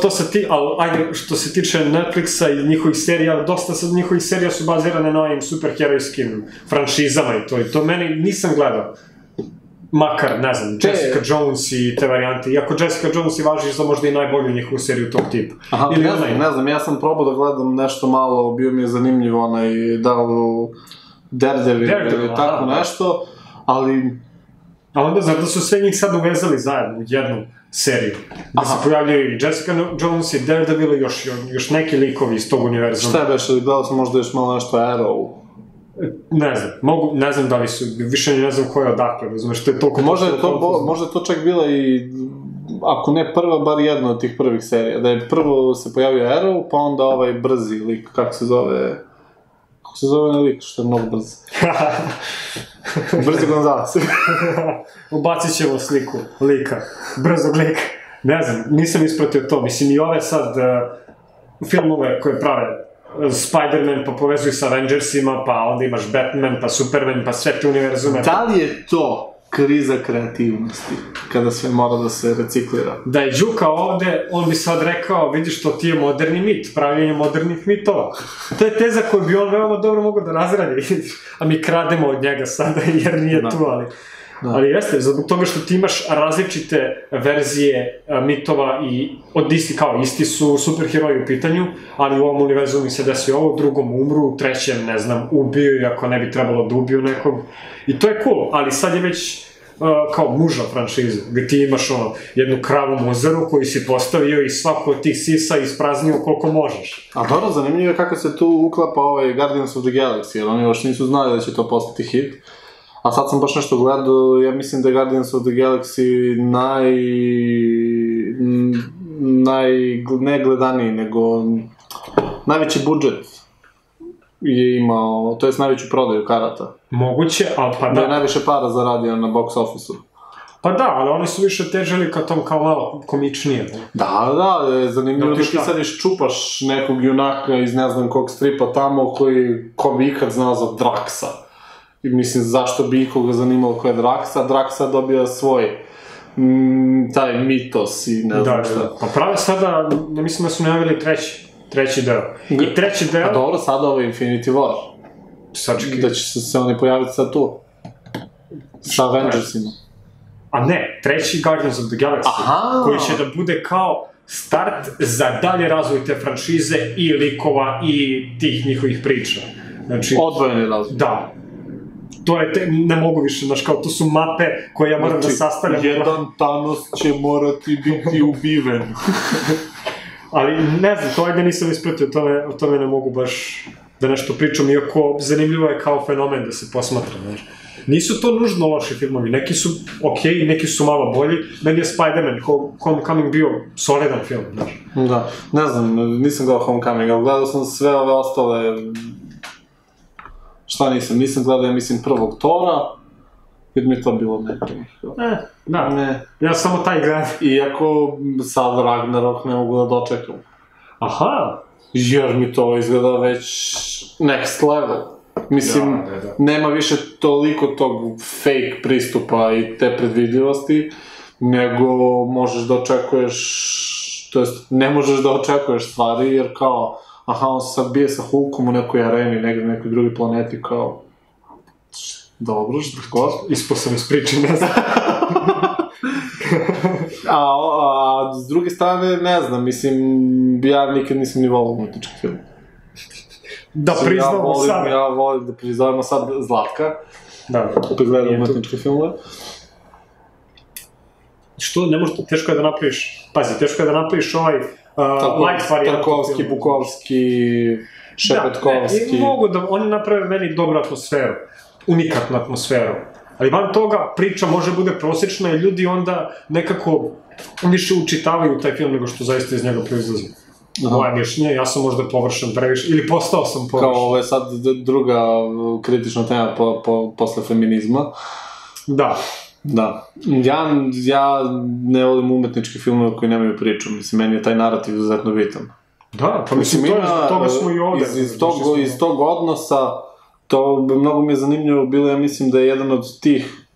To se ti, ali ajde, što se tiče Netflixa i njihovih serija, dosta sad njihovih serija su bazirane na ovim superherojskim franšizama i to meni nisam gledao. Makar, ne znam, Jessica Jones i te varijante, iako Jessica Jones i važi za možda i najbolju njihovu seriju tog tipa. Aha, ne znam, ja sam probao da gledam nešto malo, bio mi je zanimljivo onaj Daredevil ili tako nešto, ali... A onda znam da su sve njih sad uvezali zajedno u jednu seriju. Da se pojavljaju i Jessica Jones i Daredevil i još neki likovi iz tog univerzuma. Šta je beše, gledao sam možda još malo nešto Arrow? Ne znam, ne znam da li su, više ne znam ko je odakle, razumeš, to je toliko... Možda je to čak bila i, ako ne prva, bar jedna od tih prvih serija. Da je prvo se pojavio Arrow, pa onda ovaj brzi lik, kako se zove onaj lik, što je mnogo brz. Brzi Gonzales. Ubacit ćemo sliku lika, brzog lika. Ne znam, nisam ispratio to. Mislim, i ove sad filmove koje prave Spider-Man pa povezuju sa Avengersima, pa onda imaš Batman, pa Superman, pa sve te univerzume. Da li je to kriza kreativnosti, kada sve mora da se reciklira? Da je Đuka ovde, on bi sad rekao, vidiš, to ti je moderni mit, pravljenje modernih mitova. To je teza koju bi on veoma dobro mogao da razradi, a mi krademo od njega sada, jer nije tu, ali jeste, zbog toga što ti imaš različite verzije mitova i od isti su superheroji u pitanju, ali u ovom univerzumu se desi ovo, u drugom umru, u trećem, ne znam, ubiju, iako ne bi trebalo da ubiju nekog. I to je cool, ali sad je već kao muža franšiza, gde ti imaš jednu kravu muzaru koju si postavio i svako od tih sisa ispraznio koliko možeš. A dobro, zanimljivo je kako se tu uklapa ovaj Guardians of the Galaxy, jer oni još nisu znali da će to postati hit. A sad sam baš nešto gledao, ja mislim da je Guardians of the Galaxy ne gledaniji, nego najveći budžet je imao, to jest najveću prodaju karata. Moguće, ali pa da. Da je najviše para zaradio na box office-u. Pa da, ali oni su više težili ka tom kao malo komičnije. Da, zanimljivo da ti sad iščupaš nekog junaka iz ne znam kog stripa tamo ko bi ikad znao za Draxa. I mislim, zašto bi ikoga zanimalo ko je Draxa? Draxa dobija svoj taj mitos i ne znam šta. Pa prave sada, ne mislim da su najavili treći deo. I treći deo... A dobro, sada ovo je Infinity War. Da će se oni pojaviti sad tu. Sa Avengersima. A ne, treći Guardians of the Galaxy, koji će da bude kao start za dalje razvoj te franšize i likova i tih njihovih priča. Odvojeni razvoj. Da. To je, ne mogu više, znaš, kao to su mape koje ja moram da sastavljam. Jedan Thanos će morati biti ubiven. Ali ne znam, to ajde nisam ispratio, o tome ne mogu baš da nešto pričam, iako zanimljivo je kao fenomen da se posmatra, znaš. Nisu to nužno loši filmovi, neki su okej, neki su malo bolji. Meni je Spider-Man, Homecoming bio solidan film, znaš. Da, ne znam, nisam gledao Homecoming, ali gledao sam sve ove ostale... Šta nisam? Nisam gledao, ja mislim, prvog Tora, jer mi je to bilo nekako. Da, Ne. ja samo taj gledam. Iako sad Ragnarok ne mogu da dočekam. Aha! Jer mi to izgleda već next level. Mislim, Da. nema više toliko tog fake pristupa i te predvidljivosti, nego možeš da očekuješ, to jest ne možeš da očekuješ stvari, jer kao, aha, on se sad bije sa Hulkom u nekoj areni, negdje na nekoj drugoj planeti, kao, dobro, što god. Ispao sam iz priče, ne znam. A s druge strane, ne znam, mislim, ja nikad nisam ni volao umetnički film. Da priznamo sad. Ja volim da priznamo sad Zlatka, Da. kad gleda umetničke filmove. Što, ne možeš, teško je da napraviš, pazi, teško je da napraviš ovaj light variant. Tarkovski, Bukovski, Šepetkovski. Ne, mogu da, oni naprave meni dobru atmosferu, unikatnu atmosferu. Ali van toga, priča može bude prosječna i ljudi onda nekako više učitavaju taj film nego što zaista iz njega proizlazi. Moje mišljenje, ja sam možda površan previše, ili postao sam površan. Kao ovo je sad druga kritična tema posle feminizma. Da. Da. Ja ne volim umetničke filmove koji nemaju priču, mislim, meni je taj narativ izuzetno bitan. Da, pa mislim, to je, zbog toga smo i ovdje. Iz tog odnosa, to mnogo mi je zanimljivo bilo, ja mislim da je jedan od tih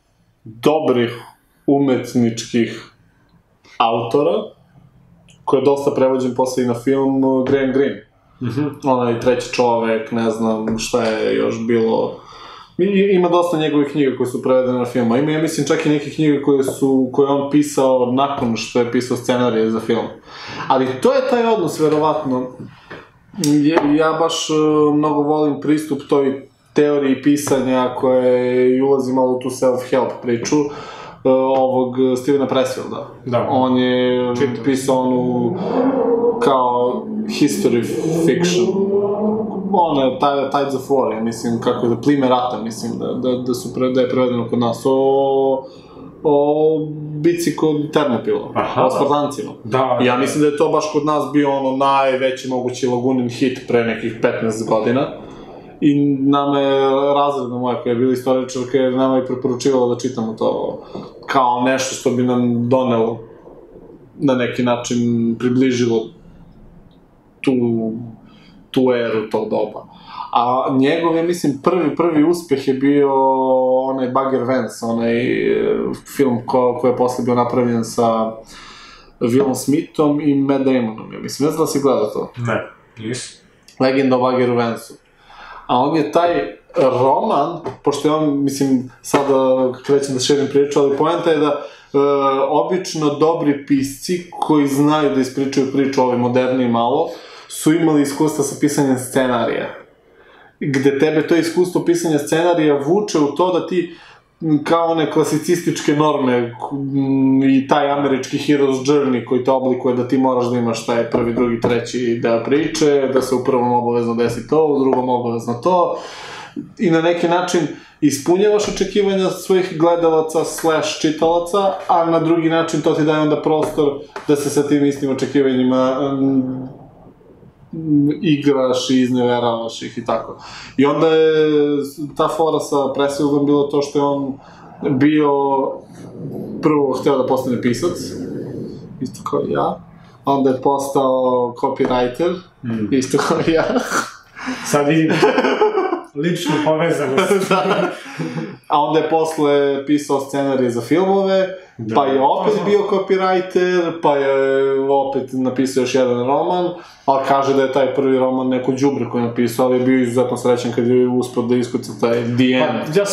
dobrih umetničkih autora, koji je dosta prevođen posle i na film, Graham Greene. Onaj Treći čovek, ne znam šta je još bilo. Ima dosta njegovih knjiga koje su prevedene na film, a ima, ja mislim, čak i neke knjige koje on pisao nakon što je pisao scenarije za film. Ali to je taj odnos, verovatno. Ja baš mnogo volim pristup toj teoriji pisanja koje ulazi malo u tu self-help priču ovog Stevena Pressfielda. Da. On je pisao onu kao history fiction. Ono je Tides of War, mislim, kako je, Plime rata, mislim, da je prevedeno kod nas, o bici kod Termopila, o Spartancima. Da. Ja mislim da je to baš kod nas bio ono najveći mogući Lagunin hit pre nekih 15 godina. I nama je razredna moja koja je bila istoričarka, jer nama je preporučivala da čitamo to kao nešto što bi nam donelo na neki način približilo tu eru tog doba. A njegov, ja mislim, prvi uspeh je bio onaj Bagger Vance, onaj film koji je posle bio napravljen sa Willom Smithom i Matt Damonom, ja mislim. Ne znam da si gledao to? Ne, nisi. Legenda o Baggeru Vanceu. A on je taj roman, pošto je on, mislim, sada krećem da širim priču, ali poenta je da obično dobri pisci koji znaju da ispričaju priču, ovi moderni malo, su imali iskustva sa pisanjem scenarija. Gde tebe to iskustvo pisanja scenarija vuče u to da ti kao one klasicističke norme i taj američki hero's journey koji te oblikuje da ti moraš da imaš taj prvi, drugi, treći deo priče, da se u prvom obavezno desi to, u drugom obavezno to, i na neki način ispunjavaš očekivanja svojih gledalaca / čitalaca, a na drugi način to ti daje onda prostor da se sa tim istim očekivanjima igraš i izneveravaš ih i tako. I onda je ta fora sa Pressfieldom bilo to što je on bio prvo hteo da postane pisac, isto kao ja, onda je postao copywriter, isto kao ja. Sad vidim ličnu povezanost. A onda je posle pisao scenarije za filmove, pa je opet bio copywriter, pa je opet napisao još jedan roman, ali kaže da je taj prvi roman neko đubre koji je napisao, ali je bio izuzetno srećan kad je uspio da iskuca taj The End. Pa, ja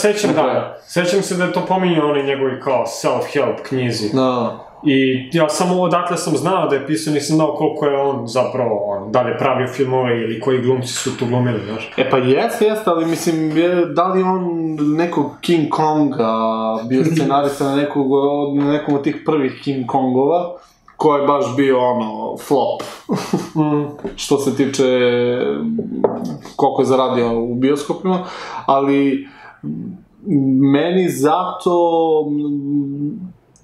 sećam se da je to pominjao onaj njegovi kao self-help knjizi. Da. I ja samo odatle sam znao da je pisao, nisam znao koliko je on zapravo, da li je pravio filmove ili koji glumci su tu glumili, znaš. E pa jeste, ali mislim, da li on nekog King Konga bio scenarista na nekom od tih prvih King Kongova, ko je baš bio flop. Što se tiče koliko je zaradio u bioskopima, ali meni zato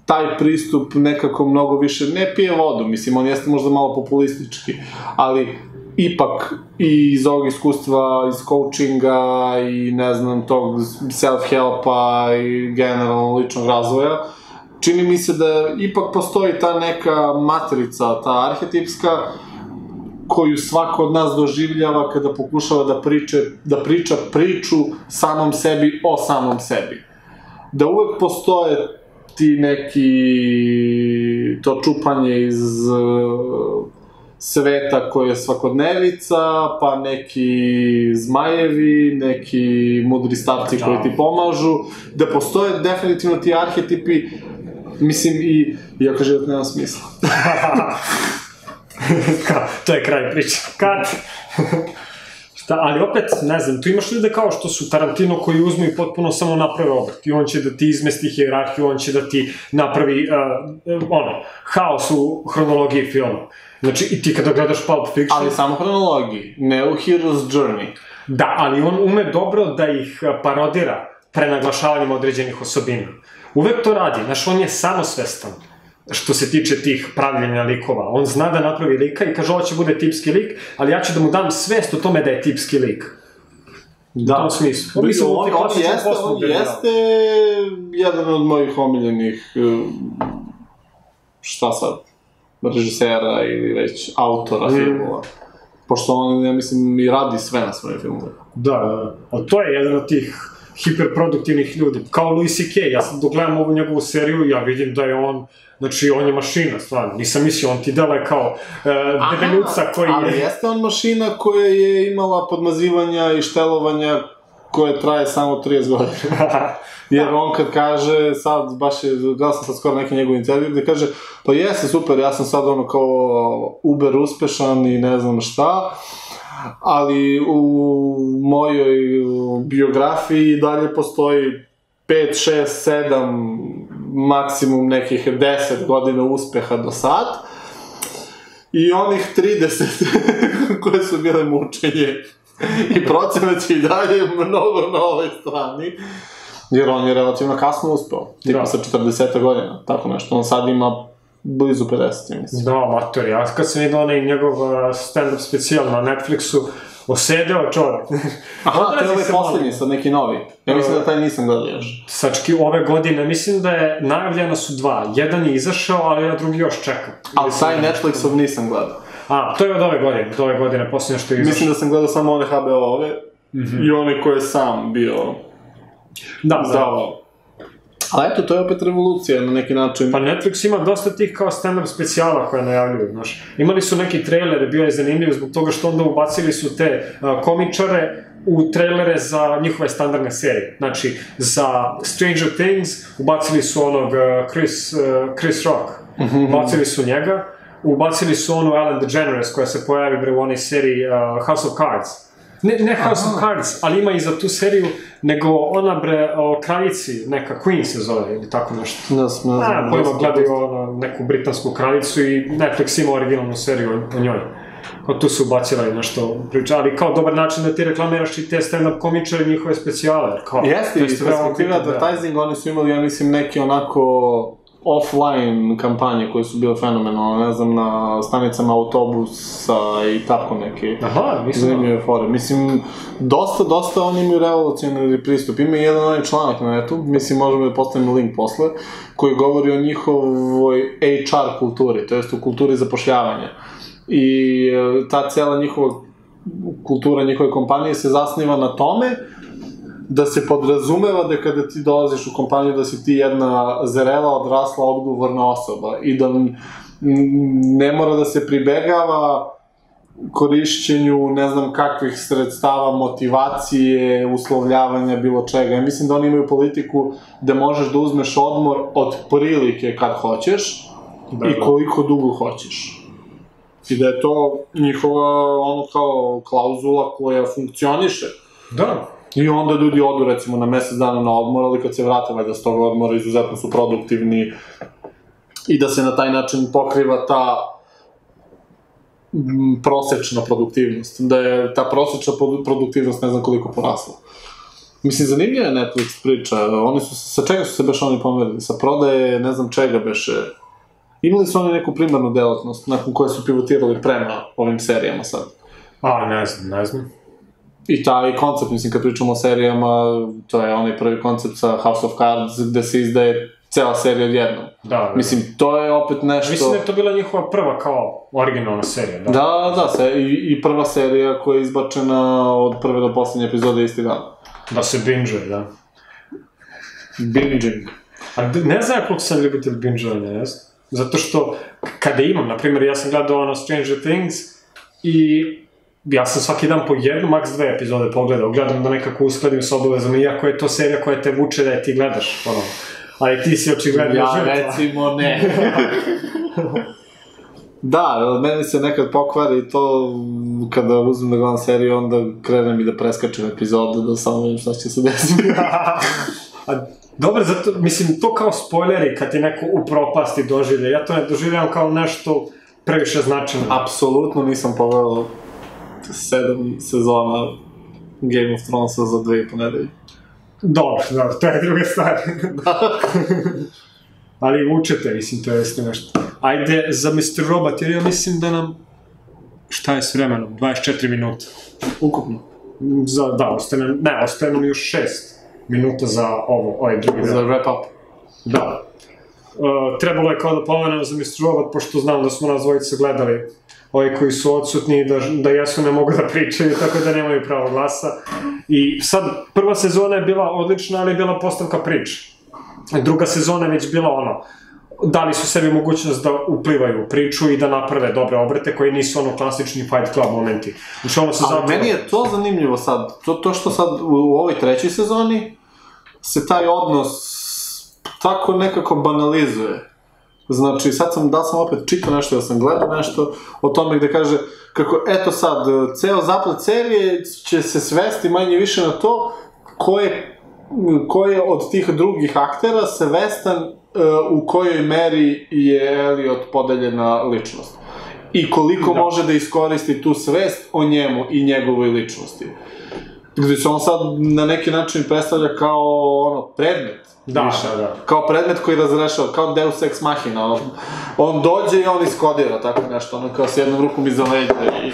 taj pristup nekako mnogo više ne pije vodu, mislim, on jeste možda malo populistički, ali ipak i iz ovog iskustva, iz coachinga i ne znam, tog self-helpa i generalno ličnog razvoja, čini mi se da ipak postoji ta neka matrica, ta arhetipska, koju svako od nas doživljava kada pokušava da priča priču samom sebi o samom sebi. Da uvek postoje ti neki, to čupanje iz sveta koje je svakodnevica, pa neki zmajevi, neki mudri starci koji ti pomažu, da postoje definitivno ti arhetipi, mislim, i iako život nema smisla. To je kraj priče. Kad? Ali opet, ne znam, tu imaš ljude kao što su Tarantino koji uzmu i potpuno samo naprave obrt i on će da ti izmesti hijerarhiju, on će da ti napravi, haos u hronologiji filma. Znači, i ti kada gledaš Pulp Fiction... Ali samo hronologiji, ne u Hero's Journey. Da, ali on ume dobro da ih parodira prenaglašavanjem određenih osobina. Uvek to radi, znaš, on je samosvestan što se tiče tih pravljenja likova. On zna da napravi lika i kaže ovo će bude tipski lik, ali ja ću da mu dam svest o tome da je tipski lik. Da. U tom smislu. On jeste jedan od mojih omiljenih, šta sad, režisera ili već autora filmova. Pošto on, ja mislim, i radi sve na svoje filmove. Da, ali to je jedan od tih hiperproduktivnih ljudi. Kao Louis C.K. Ja sad dok gledam ovu njegovu seriju, ja vidim da je on, znači on je mašina, stvarno. Nisam mislio, on ti dele kao debeljuca koji je... Ali jeste on mašina koja je imala podmazivanja i štelovanja koje traje samo 30 godina. Jer on kad kaže, sad baš je, gledao sam sad skoro neki njegov intervju, gde kaže, pa jeste super, ja sam sad kao uber uspešan i ne znam šta, ali u mojoj biografiji dalje postoji 5, 6, 7, maksimum nekih 10 godina uspeha do sad i onih 30 koje su bile mučenje i procenat je i dalje mnogo na ovoj strani, jer on je relativno kasno uspeo, tipa sa 40 godina, tako nešto, on sad ima blizu 50, mislim. Da, mater, ja kad sam vidio onaj njegov stand-up specijal na Netflixu, osedeo čovjek. Aha, to je ovaj poslednji, sad neki novi. Ja mislim da taj nisam gledao još. Sački, ove godine, mislim da je, najavljena su 2. Jedan je izašao, ali ja drugi još čekam. Ali taj Netflixov nisam gledao. A, to je od ove godine, posljednje što je izašao. Mislim da sam gledao samo one HBO-ove i one koje sam bio zdavao. A eto, to je opet revolucija na neki način. Pa Netflix ima dosta tih kao stand-up specijala koje najavljuju, znaš. Imali su neki trailer, bio je zanimljiv zbog toga što onda ubacili su te komičare u trailere za njihove standardne serije. Znači, za Stranger Things ubacili su onog Chris Rock, ubacili su njega, ubacili su onu Ellen DeGeneres koja se pojavi u onoj seriji House of Cards. Ne House of Cards, ali ima i za tu seriju, nego ona o kraljici, neka Queen se zove, ili tako nešto. Ne znam. Pojma gledaju neku britansku kraljicu i Netflix ima originalnu seriju o njoj. Tu su ubacili nešto priča, ali kao dobar način da ti reklamiraš i te stand-up komičare i njihove specijale. Jeste, iz perspektive advertising, oni su imali, ja mislim, neki onako offline kampanje koje su bile fenomenalne, ne znam, na stanicama autobusa i tako neke zanimljive fore. Mislim, dosta oni imaju revolucionarni pristup. Ima jedan onaj članak na netu, mislim, možemo da postavimo link posle, koji govori o njihovoj HR kulturi, to jest u kulturi zapošljavanja. I ta cela njihova kultura njihove kompanije se zasniva na tome da se podrazumeva da kada ti dolaziš u kompaniju da si ti jedna zrela, odrasla, odgovorna osoba i da ne mora da se pribegava korišćenju ne znam kakvih sredstava, motivacije, uslovljavanja, bilo čega. Ja mislim da oni imaju politiku da možeš da uzmeš odmor od prilike kad hoćeš i koliko dugo hoćeš. I da je to njihova ono kao klauzula koja funkcioniše. Da. I onda ljudi odu recimo na mesec dana na odmor, ali kad se vrate valjda s toga odmora izuzetno su produktivni i da se na taj način pokriva ta prosečna produktivnost, da je ta prosečna produktivnost ne znam koliko porasla. Mislim, zanimljiva je Netflix priča, oni su, sa čega su se baš oni pomerili, sa prodaje, ne znam čega beše, imali su oni neku primarnu delatnost, nakon koje su pivotirali prema ovim serijama sad. Ne znam. I taj koncept, mislim, kad pričamo o serijama, to je onaj prvi koncept sa House of Cards, gde se izdaje cela serija odjednom. Da. Mislim, to je opet nešto... Mislim da je to bila njihova prva kao originalna serija, da? Da, i prva serija koja je izbačena od prve do poslednje epizode isti dan. Da se binge-uje, da. Binging. A ne znam koliko sam ljubitelj binge-ovanja, ne znam. Zato što, kada imam, na primjer, ja sam gledao ono Stranger Things i ja sam svaki dan po jednu, maks 2 epizode pogledao, gledam da nekako uskladim s obavezama, iako je to serija koja te vuče da je ti gledaš, ono. Ali ti si očigledno žrtva. Ja, recimo, ne. Da, meni se nekad pokvari to, kada uzmem da gledam seriju, onda krenem i da preskačem epizode, da samo vidim šta će se desiti. Dobro, zato, mislim, to kao spoileri, kad ti neko upropasti doživlje, ja to ne doživljam kao nešto previše značajno. Apsolutno nisam pogledao 7 sezona Game of Thronesa za 2,5 nedelje. Dobro, to je druga stvar. Ali učete, mislim, to jeste nešto. Ajde, za Mr. Robot, jer ja mislim da nam... Šta je s vremenom? 24 minuta. Ukupno. Da, ostaje nam još 6 minuta za ovaj drugi deo. Za wrap up. Da. Trebalo je kao da pomenemo za Mr. Robot, pošto znam da smo nas dvojice gledali. Ovi koji su odsutni, da jesu ne mogu da pričaju, tako da nemaju pravo glasa. I sad, prva sezona je bila odlična, ali je bila postavka priče. Druga sezona je već bila ono, dali su sebi mogućnost da uplivaju u priču i da naprave dobre obrate koji nisu ono klasični Fight Club momenti. Znači, ono se ali meni je to zanimljivo sad, to što sad u ovoj trećoj sezoni se taj odnos tako nekako banalizuje. Znači, sad da sam opet čitao nešto, da sam gledao nešto o tome gde kaže kako, eto sad, ceo zaplet serije će se svesti manje više na to ko je od tih drugih aktera svestan u kojoj meri je Elliot podeljena ličnost. I koliko može da iskoristi tu svest o njemu i njegovoj ličnosti. Gde se on sad na neki način predstavlja kao predmet. Da. Kao predmet koji razrešava, kao Deus Ex Machina. On dođe i on iskodira tako nešto, ono kao s jednom rukom iza leđa i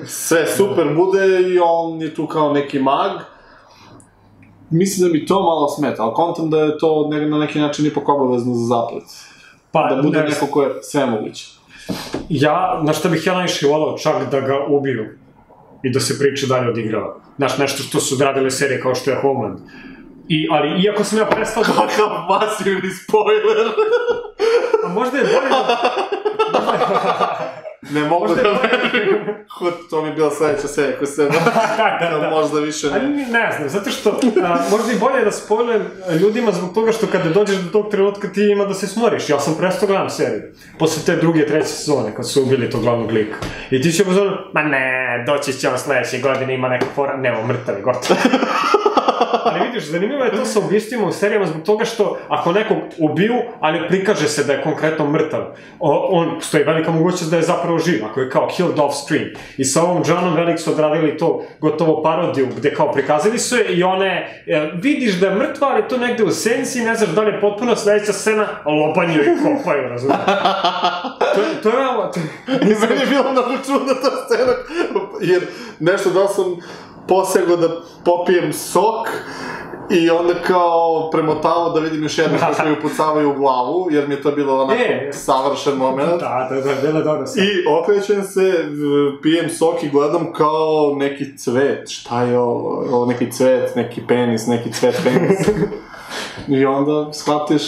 sve super bude i on je tu kao neki mag. Mislim da mi to malo smeta, ali kontam da je to na neki način ipak obavezno za zaplet. Da bude neko ko je sve moguće. Na šta bih ja najviše volao, čak da ga ubiju i da se priča dalje odigrava. Znaš, nešto što su odradile serije kao što je Homeland. Ali, iako sam ja prestao da... Kakav masivni spoiler! A možda je bolje da... Ne mogu da verujem. To mi je bila sledeća serija koja se... Da, možda više ne. Ne znam, zato što možda i bolje da spoilujem ljudima zbog toga što kada dođeš do tog trenutka ti ima da se smoriš. Ja sam prestao gledam seriju. Posle te druge, treće sezone, kad su ubili tog glavnog lika. I ti će pozorno, ma ne, doći će on sledeće godine, ima neka fora, nemo, mrtavi, gotovo. Ali vidiš, zanimljivo je to sa ubistvima u serijama zbog toga što ako nekog ubiju, ali prikaže se da je konkretno mrtav, stoji velika mogućnost da je zapravo živ, ako je kao killed off screen. I sa ovom Johnom Velik su odradili to gotovo parodiju, gde kao prikazali su je i one, vidiš da je mrtva, ali to negde u senci, ne znaš da li je potpuno sledeća scena, lobanju i kopaju, razumiješ? To je ovo... Meni je bilo mnogo čudna ta scena, jer nešto da sam posegao da popijem sok i onda kao premotavao da vidim još jednu kako mi upucavaju u glavu, jer mi je to bilo onako savršen moment. Da, bilo dobro sam. I okrećem se, pijem sok i gledam kao neki cvet. Šta je ovo? Neki cvet, neki penis, neki cvet penis. I onda shvatiš...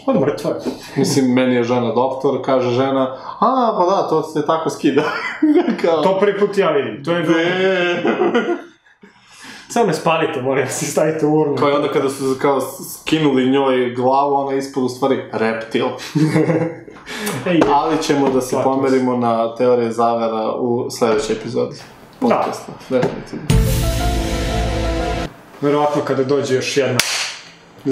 On mrtva. Mislim, meni je žena doktor, kaže žena, pa da, to se tako skida. To prvi put ja vidim, to je bilo... Samo ne spalite, moram si stavite u urnu. Kao i onda kada su kao skinuli njoj glavu, ona je ispod u stvari reptil. Ali ćemo da se pomerimo na teorije zavera u sledećoj epizodi podcasta. Definitivno. Verovatno kada dođe još jedna.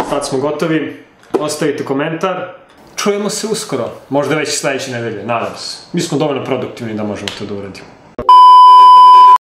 Sad smo gotovi. Ostavite komentar. čujemo se uskoro. Možda već sledeće nedelje, nadam se. Mi smo dovoljno produktivni da možemo to da uradimo.